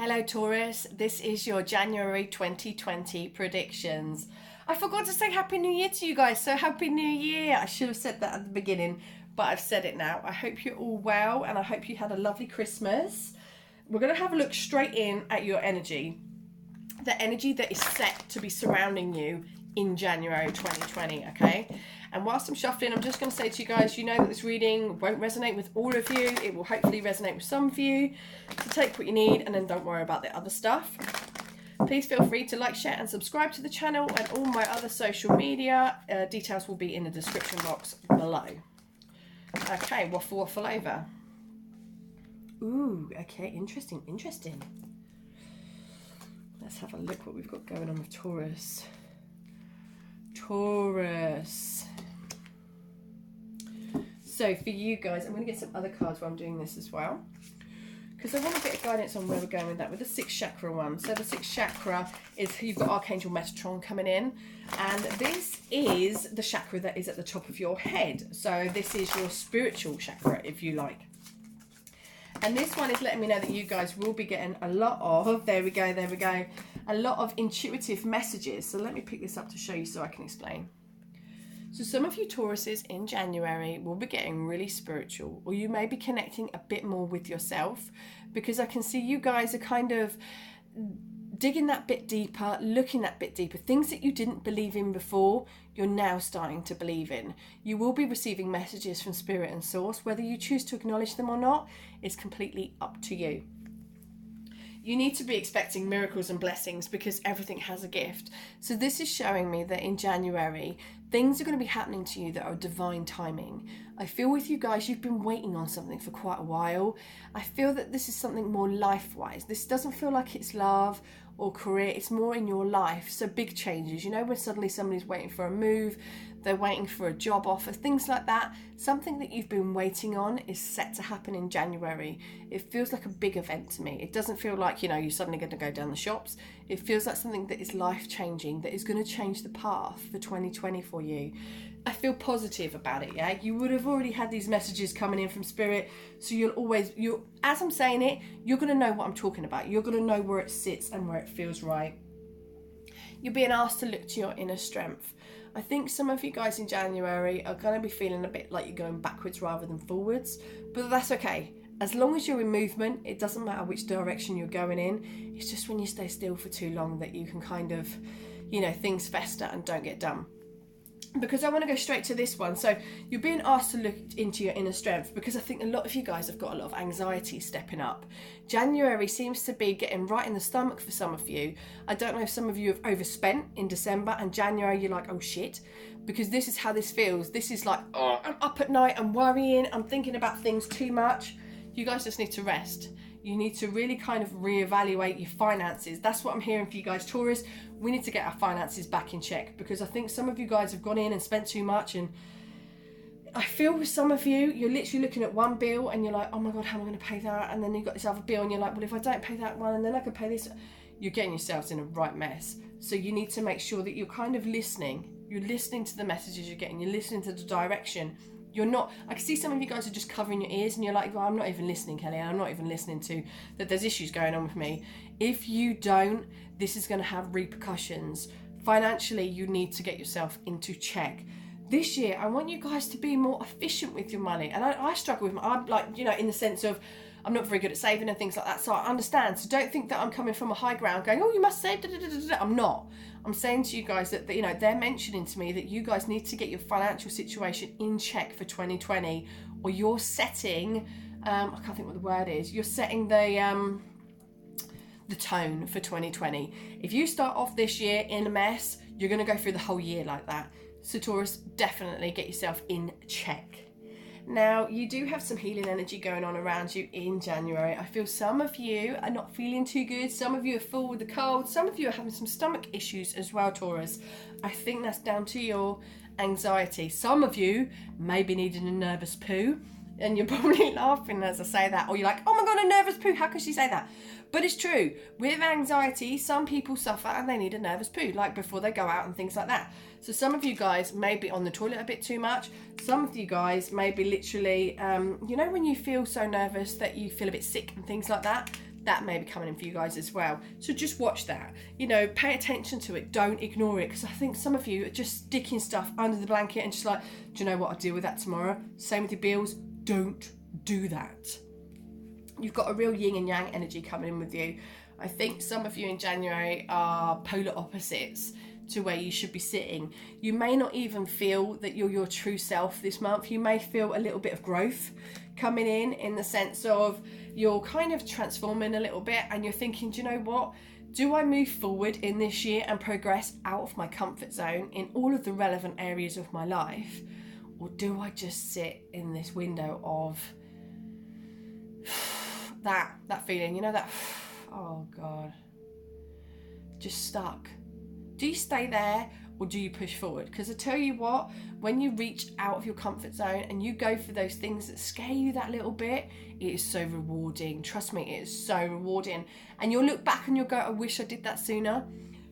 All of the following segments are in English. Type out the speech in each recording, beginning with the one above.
Hello Taurus, this is your January 2020 predictions. I forgot to say Happy New Year to you guys, so Happy New Year. I should have said that at the beginning, but I've said it now. I hope you're all well and I hope you had a lovely Christmas. We're going to have a look straight in at your energy. The energy that is set to be surrounding you in January 2020, okay? And whilst I'm shuffling, I'm just going to say to you guys, you know that this reading won't resonate with all of you. It will hopefully resonate with some of you. So take what you need and then don't worry about the other stuff. Please feel free to like, share and subscribe to the channel, and all my other social media details will be in the description box below. Okay, waffle over. Ooh, okay, interesting. Let's have a look what we've got going on with Taurus. So for you guys, I'm going to get some other cards while I'm doing this as well, because I want a bit of guidance on where we're going with that, with the 6th chakra one. So the 6th chakra is, you've got Archangel Metatron coming in, and this is the chakra that is at the top of your head. So this is your spiritual chakra, if you like. And this one is letting me know that you guys will be getting a lot of, there we go, a lot of intuitive messages. So let me pick this up to show you so I can explain. So some of you Tauruses in January will be getting really spiritual, or you may be connecting a bit more with yourself, because I can see you guys are kind of digging that bit deeper, looking that bit deeper. Things that you didn't believe in before, you're now starting to believe in. You will be receiving messages from Spirit and Source. Whether you choose to acknowledge them or not is completely up to you. You need to be expecting miracles and blessings, because everything has a gift. So this is showing me that in January, things are going to be happening to you that are divine timing. I feel with you guys, you've been waiting on something for quite a while. I feel that this is something more life-wise. This doesn't feel like it's love or career, it's more in your life. So big changes, you know, when suddenly somebody's waiting for a move, they're waiting for a job offer, things like that. Something that you've been waiting on is set to happen in January. It feels like a big event to me. It doesn't feel like, you know, you're suddenly going to go down the shops. It feels like something that is life-changing, that is going to change the path for 2020 for you. I feel positive about it, yeah? You would have already had these messages coming in from Spirit, so as I'm saying it, you're going to know what I'm talking about. You're going to know where it sits and where it feels right. You're being asked to look to your inner strength. I think some of you guys in January are going to be feeling a bit like you're going backwards rather than forwards, but that's okay. As long as you're in movement, it doesn't matter which direction you're going in. It's just when you stay still for too long that you can kind of, you know, things fester and don't get done. Because I want to go straight to this one. So you're being asked to look into your inner strength, because I think a lot of you guys have got a lot of anxiety stepping up. January seems to be getting right in the stomach for some of you. I don't know if some of you have overspent in December, and January you're like, oh shit, because this is how this feels. This is like, oh, I'm up at night, I'm worrying, I'm thinking about things too much. You guys just need to rest. You need to really kind of reevaluate your finances. That's what I'm hearing for you guys, Taurus. We need to get our finances back in check, because I think some of you guys have gone in and spent too much, and I feel with some of you, you're literally looking at one bill and you're like, oh my God, how am I going to pay that? And then you've got this other bill and you're like, well, if I don't pay that one and then I can pay this. You're getting yourselves in a right mess. So you need to make sure that you're kind of listening. You're listening to the messages you're getting. You're listening to the direction. You're not, I can see some of you guys are just covering your ears and you're like, well, I'm not even listening, Kelly. I'm not even listening to that there's issues going on with me. If you don't, this is going to have repercussions. Financially, you need to get yourself into check. This year, I want you guys to be more efficient with your money. And I struggle with, I'm like, you know, in the sense of, I'm not very good at saving and things like that. So I understand. So don't think that I'm coming from a high ground going, oh, you must save. I'm not. I'm saying to you guys that, you know, they're mentioning to me that you guys need to get your financial situation in check for 2020, or you're setting, I can't think what the word is. You're setting the tone for 2020. If you start off this year in a mess, you're going to go through the whole year like that. So Taurus, definitely get yourself in check. Now, you do have some healing energy going on around you in January. I feel some of you are not feeling too good. Some of you are full with the cold. Some of you are having some stomach issues as well, Taurus. I think that's down to your anxiety. Some of you may be needing a nervous poo, and you're probably laughing as I say that. Or you're like, oh my God, a nervous poo. How can she say that? But it's true. With anxiety, some people suffer and they need a nervous poo, like before they go out and things like that. So some of you guys may be on the toilet a bit too much. Some of you guys may be literally, you know, when you feel so nervous that you feel a bit sick and things like that. that may be coming in for you guys as well. So just watch that, you know, pay attention to it, don't ignore it, because I think some of you are just sticking stuff under the blanket and just like, do you know what, I'll deal with that tomorrow. Same with your bills. Don't do that. You've got a real yin and yang energy coming in with you. I think some of you in January are polar opposites to where you should be sitting. You may not even feel that you're your true self this month. You may feel a little bit of growth coming in the sense of you're kind of transforming a little bit and you're thinking, do you know what? Do I move forward in this year and progress out of my comfort zone in all of the relevant areas of my life? Or do I just sit in this window of that feeling, you know, that, oh God, just stuck? Do you stay there or do you push forward? Because I tell you what, when you reach out of your comfort zone and you go for those things that scare you that little bit, it is so rewarding. Trust me, it is so rewarding. And you'll look back and you'll go, I wish I did that sooner.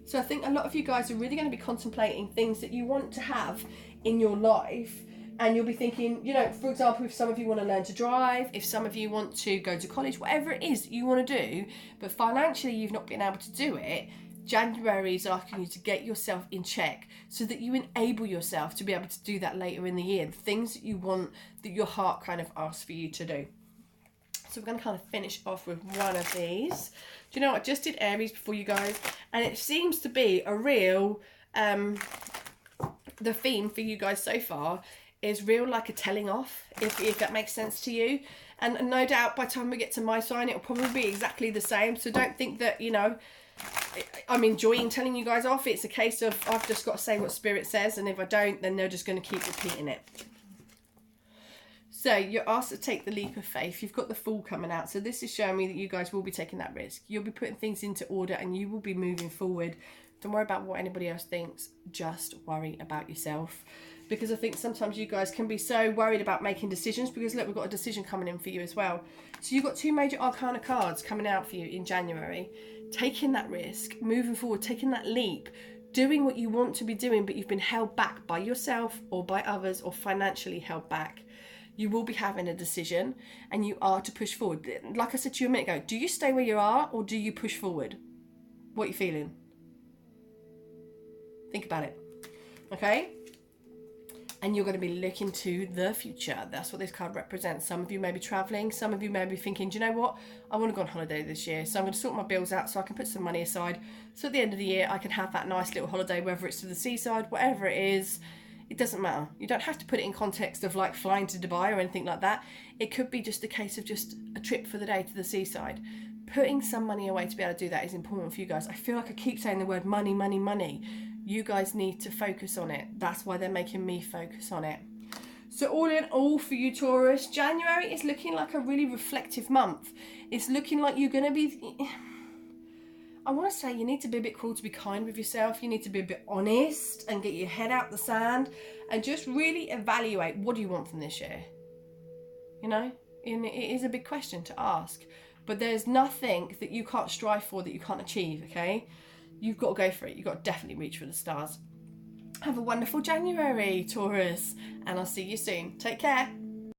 So I think a lot of you guys are really going to be contemplating things that you want to have in your life. And you'll be thinking, you know, for example, if some of you want to learn to drive, if some of you want to go to college, whatever it is that you want to do, but financially you've not been able to do it, January is asking you to get yourself in check so that you enable yourself to be able to do that later in the year, the things that you want, that your heart kind of asks for you to do. So we're going to kind of finish off with one of these. Do you know what? I just did Aries before you guys, and it seems to be a real, the theme for you guys so far is real like a telling off, if that makes sense to you. And no doubt by the time we get to my sign, it'll probably be exactly the same. So don't think that, you know, I'm enjoying telling you guys off. It's a case of I've just got to say what Spirit says, and if I don't, then they're just going to keep repeating it. So you're asked to take the leap of faith. You've got the Fool coming out. So this is showing me that you guys will be taking that risk. You'll be putting things into order and you will be moving forward. Don't worry about what anybody else thinks. Just worry about yourself. Because I think sometimes you guys can be so worried about making decisions, because look, we've got a decision coming in for you as well. So you've got 2 major arcana cards coming out for you in January. Taking that risk, moving forward, taking that leap, doing what you want to be doing, but you've been held back by yourself or by others or financially held back. You will be having a decision and you are to push forward. Like I said to you a minute ago, do you stay where you are or do you push forward? What are you feeling? Think about it. Okay? And you're going to be looking to the future. That's what this card represents. Some of you may be traveling. Some of you may be thinking, do you know what? I want to go on holiday this year. So I'm going to sort my bills out so I can put some money aside. So at the end of the year, I can have that nice little holiday, whether it's to the seaside, whatever it is. It doesn't matter. You don't have to put it in context of like flying to Dubai or anything like that. It could be just a case of just a trip for the day to the seaside. Putting some money away to be able to do that is important for you guys. I feel like I keep saying the word money, money, money. You guys need to focus on it. That's why they're making me focus on it. So all in all for you, Taurus, January is looking like a really reflective month. It's looking like you're going to be... I want to say you need to be a bit cruel to be kind with yourself. You need to be a bit honest and get your head out the sand and just really evaluate, what do you want from this year? You know, and it is a big question to ask. But there's nothing that you can't strive for that you can't achieve, okay? You've got to go for it. You've got to definitely reach for the stars. Have a wonderful January, Taurus, and I'll see you soon. Take care.